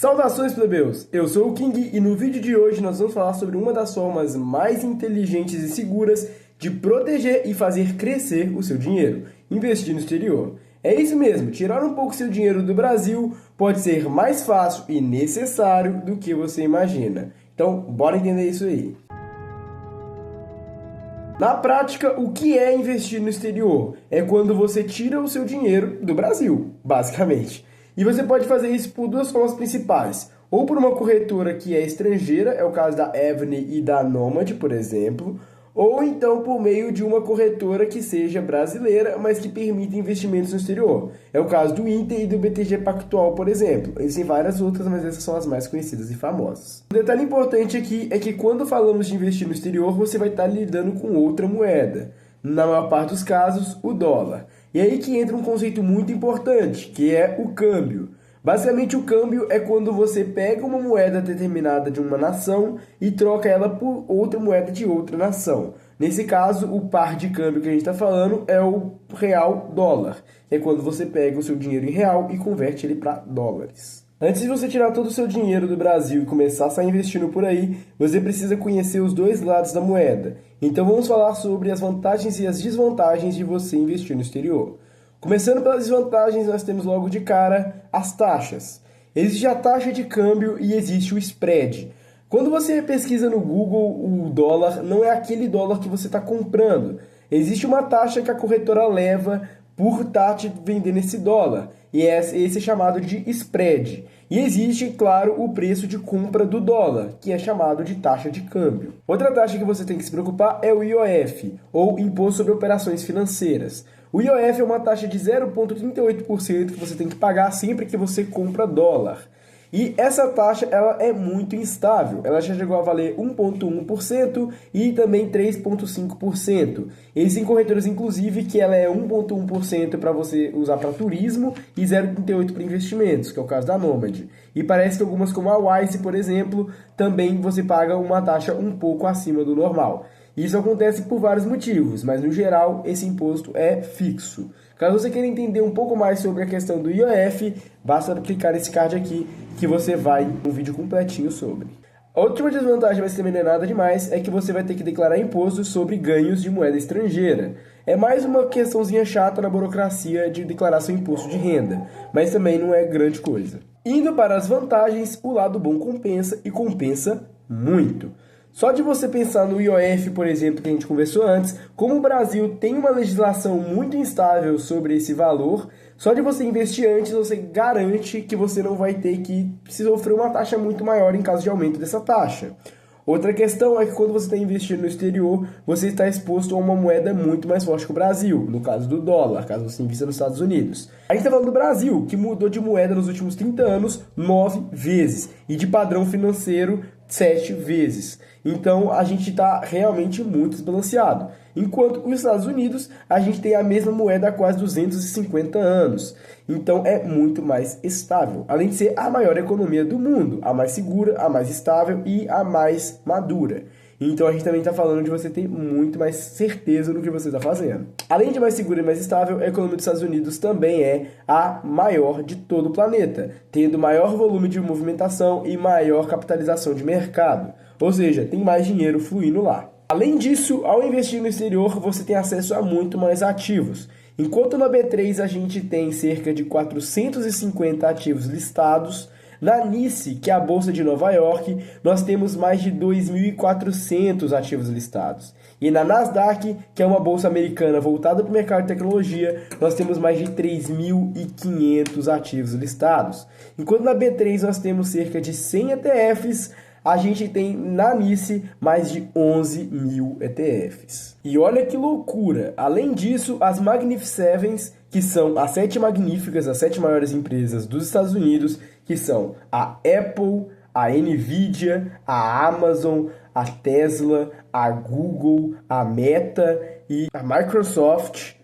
Saudações, plebeus! Eu sou o King e no vídeo de hoje nós vamos falar sobre uma das formas mais inteligentes e seguras de proteger e fazer crescer o seu dinheiro, investir no exterior. É isso mesmo, tirar um pouco seu dinheiro do Brasil pode ser mais fácil e necessário do que você imagina. Então, bora entender isso aí. Na prática, o que é investir no exterior? É quando você tira o seu dinheiro do Brasil, basicamente. E você pode fazer isso por duas formas principais. Ou por uma corretora que é estrangeira, é o caso da Evni e da Nomad, por exemplo. Ou então por meio de uma corretora que seja brasileira, mas que permita investimentos no exterior. É o caso do Inter e do BTG Pactual, por exemplo. Existem várias outras, mas essas são as mais conhecidas e famosas. Um detalhe importante aqui é que quando falamos de investir no exterior, você vai estar lidando com outra moeda. Na maior parte dos casos, o dólar. E aí que entra um conceito muito importante, que é o câmbio. Basicamente, o câmbio é quando você pega uma moeda determinada de uma nação e troca ela por outra moeda de outra nação. Nesse caso, o par de câmbio que a gente está falando é o real-dólar, que é quando você pega o seu dinheiro em real e converte ele para dólares. Antes de você tirar todo o seu dinheiro do Brasil e começar a sair investindo por aí, você precisa conhecer os dois lados da moeda. Então vamos falar sobre as vantagens e as desvantagens de você investir no exterior. Começando pelas desvantagens, nós temos logo de cara as taxas. Existe a taxa de câmbio e existe o spread. Quando você pesquisa no Google, o dólar não é aquele dólar que você está comprando. Existe uma taxa que a corretora leva por estar te vendendo esse dólar. E esse é chamado de spread. E existe, claro, o preço de compra do dólar, que é chamado de taxa de câmbio. Outra taxa que você tem que se preocupar é o IOF, ou Imposto sobre Operações Financeiras. O IOF é uma taxa de 0,38% que você tem que pagar sempre que você compra dólar. E essa taxa ela é muito instável, ela já chegou a valer 1,1% e também 3,5%. Existem corretoras, inclusive, que ela é 1,1% para você usar para turismo e 0,38% para investimentos, que é o caso da Nomad. E parece que algumas, como a Wise, por exemplo, também você paga uma taxa um pouco acima do normal. Isso acontece por vários motivos, mas no geral esse imposto é fixo. Caso você queira entender um pouco mais sobre a questão do IOF, basta clicar nesse card aqui que você vai um vídeo completinho sobre. A última desvantagem, mas também não é nada demais, é que você vai ter que declarar imposto sobre ganhos de moeda estrangeira. É mais uma questãozinha chata na burocracia de declarar seu imposto de renda, mas também não é grande coisa. Indo para as vantagens, o lado bom compensa e compensa muito. Só de você pensar no IOF, por exemplo, que a gente conversou antes, como o Brasil tem uma legislação muito instável sobre esse valor, só de você investir antes, você garante que você não vai ter que sofrer uma taxa muito maior em caso de aumento dessa taxa. Outra questão é que quando você está investindo no exterior, você está exposto a uma moeda muito mais forte que o Brasil, no caso do dólar, caso você invista nos Estados Unidos. A gente está falando do Brasil, que mudou de moeda nos últimos 30 anos 9 vezes, e de padrão financeiro 7 vezes. Então, a gente está realmente muito desbalanceado. Enquanto os Estados Unidos, a gente tem a mesma moeda há quase 250 anos. Então, é muito mais estável. Além de ser a maior economia do mundo, a mais segura, a mais estável e a mais madura. Então, a gente também está falando de você ter muito mais certeza no que você está fazendo. Além de mais segura e mais estável, a economia dos Estados Unidos também é a maior de todo o planeta, tendo maior volume de movimentação e maior capitalização de mercado. Ou seja, tem mais dinheiro fluindo lá. Além disso, ao investir no exterior, você tem acesso a muito mais ativos. Enquanto na B3 a gente tem cerca de 450 ativos listados, na NYSE, que é a Bolsa de Nova York, nós temos mais de 2.400 ativos listados. E na Nasdaq, que é uma bolsa americana voltada para o mercado de tecnologia, nós temos mais de 3.500 ativos listados. Enquanto na B3 nós temos cerca de 100 ETFs, a gente tem na NYSE mais de 11 mil ETFs. E olha que loucura! Além disso, as Magnificent Sevens, que são as 7 magníficas, as 7 maiores empresas dos Estados Unidos, que são a Apple, a Nvidia, a Amazon, a Tesla, a Google, a Meta e a Microsoft,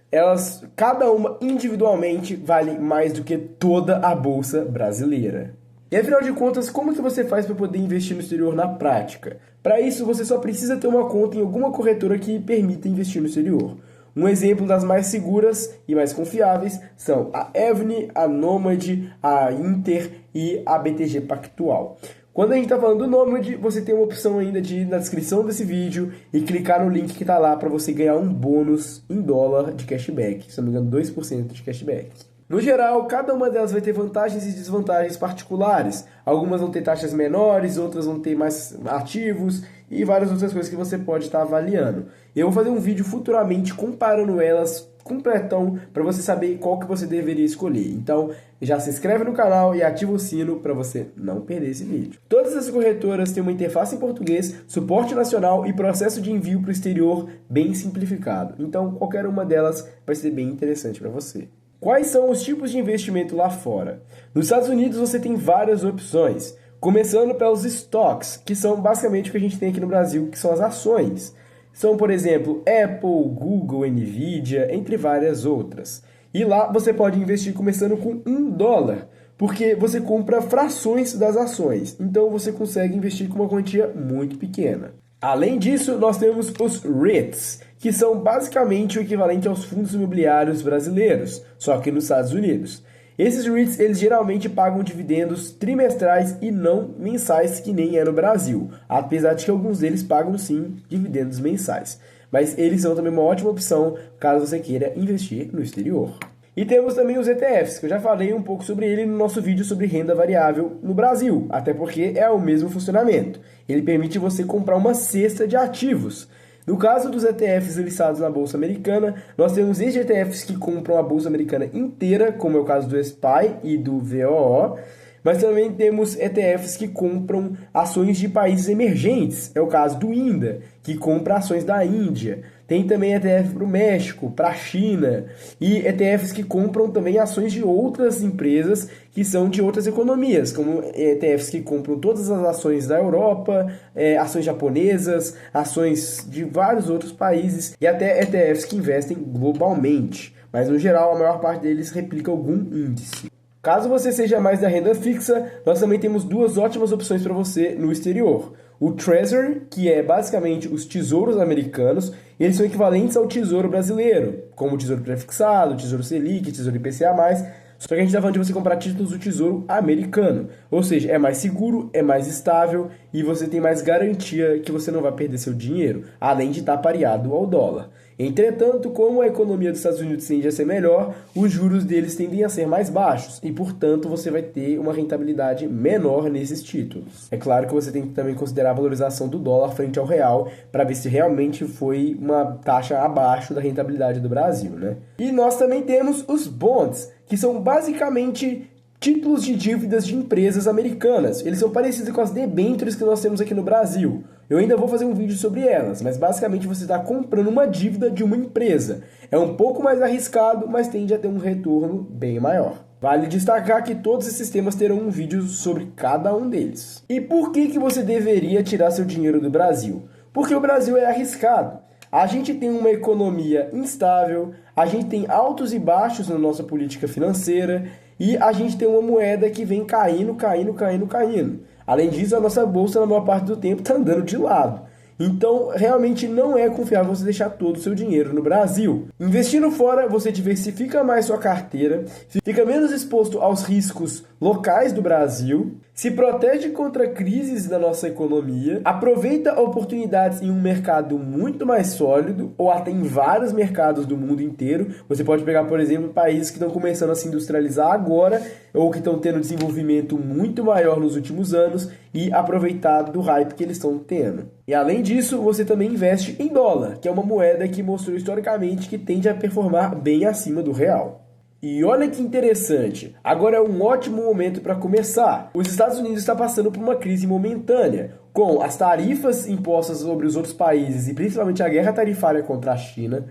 elas, cada uma individualmente, vale mais do que toda a bolsa brasileira. E afinal de contas, como que você faz para poder investir no exterior na prática? Para isso, você só precisa ter uma conta em alguma corretora que permita investir no exterior. Um exemplo das mais seguras e mais confiáveis são a Evni, a Nomad, a Inter e a BTG Pactual. Quando a gente está falando do Nomad, você tem uma opção ainda de ir na descrição desse vídeo e clicar no link que está lá para você ganhar um bônus em dólar de cashback, se não me engano 2% de cashback. No geral, cada uma delas vai ter vantagens e desvantagens particulares. Algumas vão ter taxas menores, outras vão ter mais ativos e várias outras coisas que você pode estar avaliando. Eu vou fazer um vídeo futuramente comparando elas completão para você saber qual que você deveria escolher. Então, já se inscreve no canal e ativa o sino para você não perder esse vídeo. Todas as corretoras têm uma interface em português, suporte nacional e processo de envio para o exterior bem simplificado. Então, qualquer uma delas vai ser bem interessante para você. Quais são os tipos de investimento lá fora? Nos Estados Unidos você tem várias opções, começando pelos stocks, que são basicamente o que a gente tem aqui no Brasil, que são as ações. São, por exemplo, Apple, Google, Nvidia, entre várias outras. E lá você pode investir começando com $1, porque você compra frações das ações, então você consegue investir com uma quantia muito pequena. Além disso, nós temos os REITs, que são basicamente o equivalente aos fundos imobiliários brasileiros, só que nos Estados Unidos. Esses REITs, eles geralmente pagam dividendos trimestrais e não mensais, que nem é no Brasil, apesar de que alguns deles pagam sim dividendos mensais. Mas eles são também uma ótima opção caso você queira investir no exterior. E temos também os ETFs, que eu já falei um pouco sobre ele no nosso vídeo sobre renda variável no Brasil, até porque é o mesmo funcionamento. Ele permite você comprar uma cesta de ativos. No caso dos ETFs listados na Bolsa Americana, nós temos esses ETFs que compram a Bolsa Americana inteira, como é o caso do SPY e do VOO, mas também temos ETFs que compram ações de países emergentes, é o caso do INDA, que compra ações da Índia. Tem também ETF para o México, para a China, e ETFs que compram também ações de outras empresas que são de outras economias, como ETFs que compram todas as ações da Europa, ações japonesas, ações de vários outros países, e até ETFs que investem globalmente, mas no geral a maior parte deles replica algum índice. Caso você seja mais da renda fixa, nós também temos duas ótimas opções para você no exterior. O Treasury, que é basicamente os tesouros americanos, eles são equivalentes ao tesouro brasileiro, como o tesouro prefixado, o tesouro Selic, tesouro IPCA+, só que a gente está falando de você comprar títulos do tesouro americano, ou seja, é mais seguro, é mais estável e você tem mais garantia que você não vai perder seu dinheiro, além de estar pareado ao dólar. Entretanto, como a economia dos Estados Unidos tende a ser melhor, os juros deles tendem a ser mais baixos e, portanto, você vai ter uma rentabilidade menor nesses títulos. É claro que você tem que também considerar a valorização do dólar frente ao real para ver se realmente foi uma taxa abaixo da rentabilidade do Brasil, né? E nós também temos os bonds, que são basicamente títulos de dívidas de empresas americanas. Eles são parecidos com as debêntures que nós temos aqui no Brasil. Eu ainda vou fazer um vídeo sobre elas, mas basicamente você está comprando uma dívida de uma empresa. É um pouco mais arriscado, mas tende a ter um retorno bem maior. Vale destacar que todos esses temas terão um vídeo sobre cada um deles. E por que você deveria tirar seu dinheiro do Brasil? Porque o Brasil é arriscado. A gente tem uma economia instável, a gente tem altos e baixos na nossa política financeira e a gente tem uma moeda que vem caindo. Além disso, a nossa bolsa, na maior parte do tempo, está andando de lado. Então, realmente não é confiável você deixar todo o seu dinheiro no Brasil. Investindo fora, você diversifica mais sua carteira, fica menos exposto aos riscos locais do Brasil, se protege contra crises da nossa economia, aproveita oportunidades em um mercado muito mais sólido, ou até em vários mercados do mundo inteiro. Você pode pegar, por exemplo, países que estão começando a se industrializar agora, ou que estão tendo desenvolvimento muito maior nos últimos anos, e aproveitar do hype que eles estão tendo. E além disso, você também investe em dólar, que é uma moeda que mostrou historicamente que tende a performar bem acima do real. E olha que interessante, agora é um ótimo momento para começar. Os Estados Unidos está passando por uma crise momentânea, com as tarifas impostas sobre os outros países e principalmente a guerra tarifária contra a China,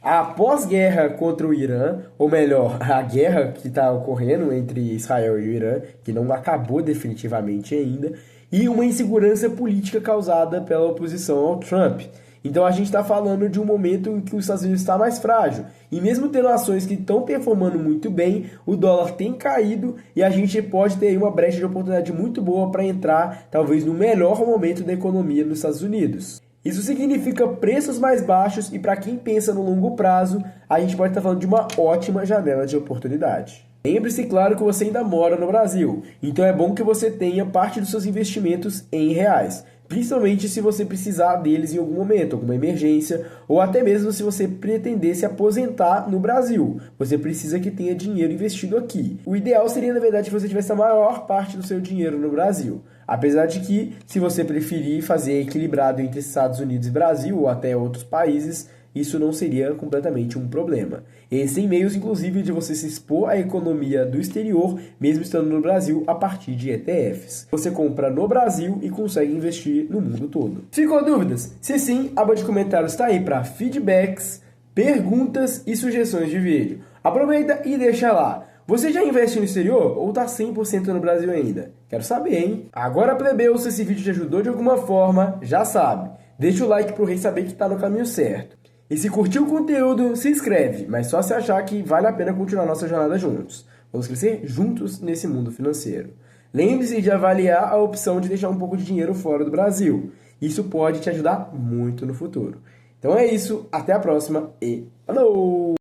a pós-guerra contra o Irã, ou melhor, a guerra que está ocorrendo entre Israel e o Irã, que não acabou definitivamente ainda, e uma insegurança política causada pela oposição ao Trump. Então a gente está falando de um momento em que os Estados Unidos está mais frágil. E mesmo tendo ações que estão performando muito bem, o dólar tem caído e a gente pode ter aí uma brecha de oportunidade muito boa para entrar, talvez no melhor momento da economia nos Estados Unidos. Isso significa preços mais baixos e para quem pensa no longo prazo, a gente pode estar falando de uma ótima janela de oportunidade. Lembre-se, claro, que você ainda mora no Brasil, então é bom que você tenha parte dos seus investimentos em reais, principalmente se você precisar deles em algum momento, alguma emergência, ou até mesmo se você pretender se aposentar no Brasil. Você precisa que tenha dinheiro investido aqui. O ideal seria, na verdade, que você tivesse a maior parte do seu dinheiro no Brasil. Apesar de que, se você preferir fazer equilibrado entre Estados Unidos e Brasil, ou até outros países, isso não seria completamente um problema. Existem meios, inclusive, de você se expor à economia do exterior, mesmo estando no Brasil, a partir de ETFs. Você compra no Brasil e consegue investir no mundo todo. Ficou dúvidas? Se sim, a aba de comentários está aí para feedbacks, perguntas e sugestões de vídeo. Aproveita e deixa lá. Você já investe no exterior ou está 100% no Brasil ainda? Quero saber, hein? Agora, plebeu, se esse vídeo te ajudou de alguma forma, já sabe. Deixa o like pro rei saber que está no caminho certo. E se curtiu o conteúdo, se inscreve, mas só se achar que vale a pena continuar nossa jornada juntos. Vamos crescer juntos nesse mundo financeiro. Lembre-se de avaliar a opção de deixar um pouco de dinheiro fora do Brasil. Isso pode te ajudar muito no futuro. Então é isso, até a próxima e falou!